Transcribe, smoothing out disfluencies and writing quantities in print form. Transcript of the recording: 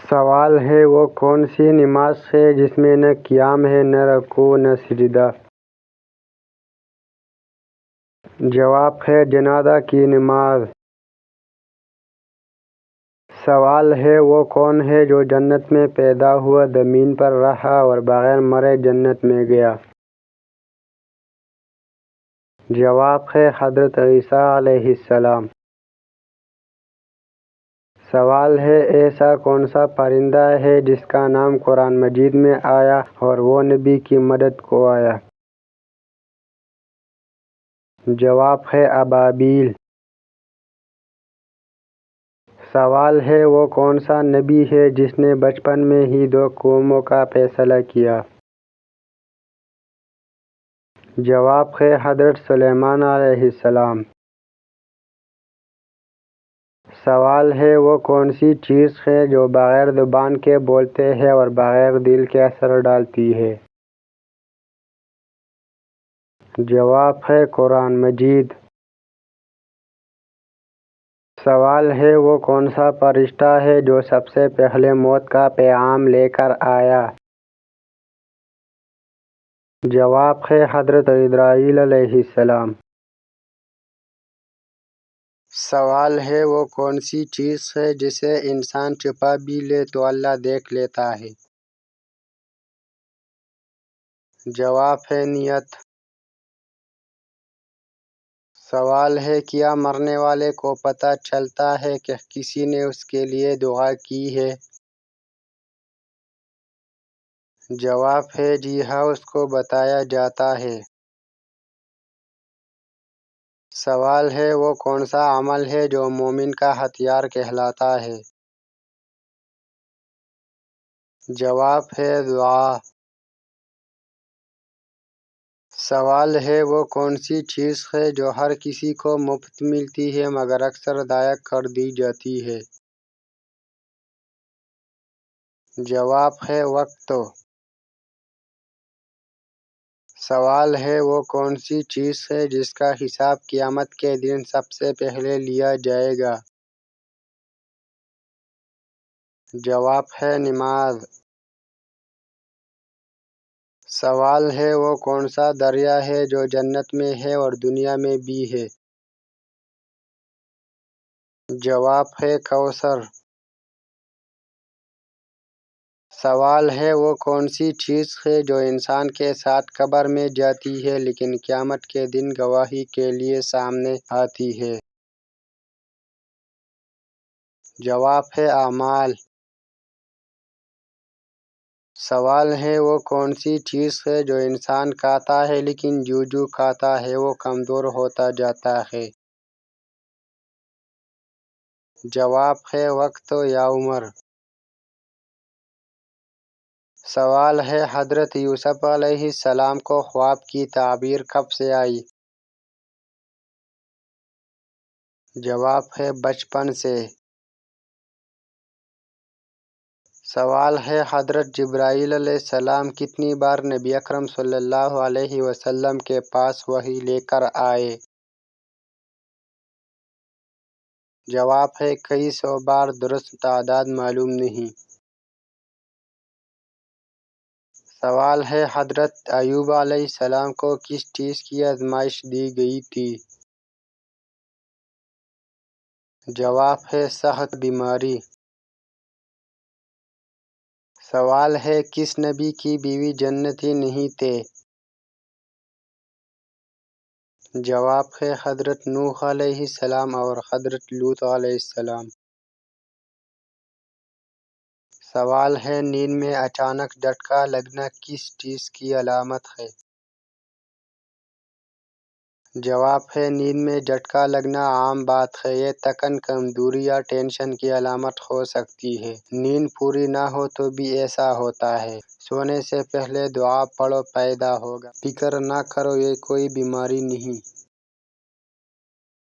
سوال ہے وہ کون سی نماز ہے جس میں نہ قیام ہے، نہ رکوع، نہ سجدہ؟ جواب ہے جنازہ کی نماز۔ سوال ہے وہ کون ہے جو جنت میں پیدا ہوا، زمین پر رہا اور بغیر مرے جنت میں گیا؟ جواب ہے حضرت عیسیٰ علیہ السلام۔ سوال ہے ایسا کون سا پرندہ ہے جس کا نام قرآن مجید میں آیا اور وہ نبی کی مدد کو آیا؟ جواب ہے ابابیل۔ سوال ہے وہ کون سا نبی ہے جس نے بچپن میں ہی 2 قوموں کا فیصلہ کیا؟ جواب ہے حضرت سلیمان علیہ السلام۔ سوال ہے وہ کون سی چیز ہے جو بغیر زبان کے بولتے ہے اور بغیر دل کے اثر ڈالتی ہے؟ جواب ہے قرآن مجید۔ سوال ہے وہ کون سا فرشتہ ہے جو سب سے پہلے موت کا پیغام لے کر آیا؟ جواب ہے حضرت جبرائیل علیہ السلام۔ سوال ہے وہ کون سی چیز ہے جسے انسان چھپا بھی لے تو اللہ دیکھ لیتا ہے؟ جواب ہے نیت۔ سوال ہے کیا مرنے والے کو پتہ چلتا ہے کہ کسی نے اس کے لیے دعا کی ہے؟ جواب ہے جی ہاں، اس کو بتایا جاتا ہے۔ سوال ہے وہ کون سا عمل ہے جو مومن کا ہتھیار کہلاتا ہے؟ جواب ہے دعا۔ سوال ہے وہ کون سی چیز ہے جو ہر کسی کو مفت ملتی ہے مگر اکثر ضائع کر دی جاتی ہے؟ جواب ہے وقت۔ سوال ہے وہ کون سی چیز ہے جس کا حساب قیامت کے دن سب سے پہلے لیا جائے گا؟ جواب ہے نماز۔ سوال ہے وہ کون سا دریا ہے جو جنت میں ہے اور دنیا میں بھی ہے؟ جواب ہے کوثر۔ سوال ہے وہ کون سی چیز ہے جو انسان کے ساتھ قبر میں جاتی ہے لیکن قیامت کے دن گواہی کے لیے سامنے آتی ہے؟ جواب ہے اعمال۔ سوال ہے وہ کون سی چیز ہے جو انسان کھاتا ہے لیکن جوں جوں کھاتا ہے وہ کمزور ہوتا جاتا ہے؟ جواب ہے وقت یا عمر۔ سوال ہے حضرت یوسف علیہ السلام کو خواب کی تعبیر کب سے آئی؟ جواب ہے بچپن سے۔ سوال ہے حضرت جبرائیل علیہ السلام کتنی بار نبی اکرم صلی اللہ علیہ وسلم کے پاس وحی لے کر آئے؟ جواب ہے کئی سو بار، درست تعداد معلوم نہیں۔ سوال ہے حضرت ایوب علیہ السلام کو کس چیز کی آزمائش دی گئی تھی؟ جواب ہے صحت بیماری۔ سوال ہے کس نبی کی بیوی جنتی نہیں تھے؟ جواب ہے حضرت نوح علیہ السلام اور حضرت لوط علیہ السلام۔ سوال ہے نیند میں اچانک جھٹکا لگنا کس چیز کی علامت ہے؟ جواب ہے نیند میں جھٹکا لگنا عام بات ہے، یہ تھکن، کمزوری یا ٹینشن کی علامت ہو سکتی ہے۔ نیند پوری نہ ہو تو بھی ایسا ہوتا ہے۔ سونے سے پہلے دعا پڑھو، پیدا ہوگا۔ فکر نہ کرو، یہ کوئی بیماری نہیں۔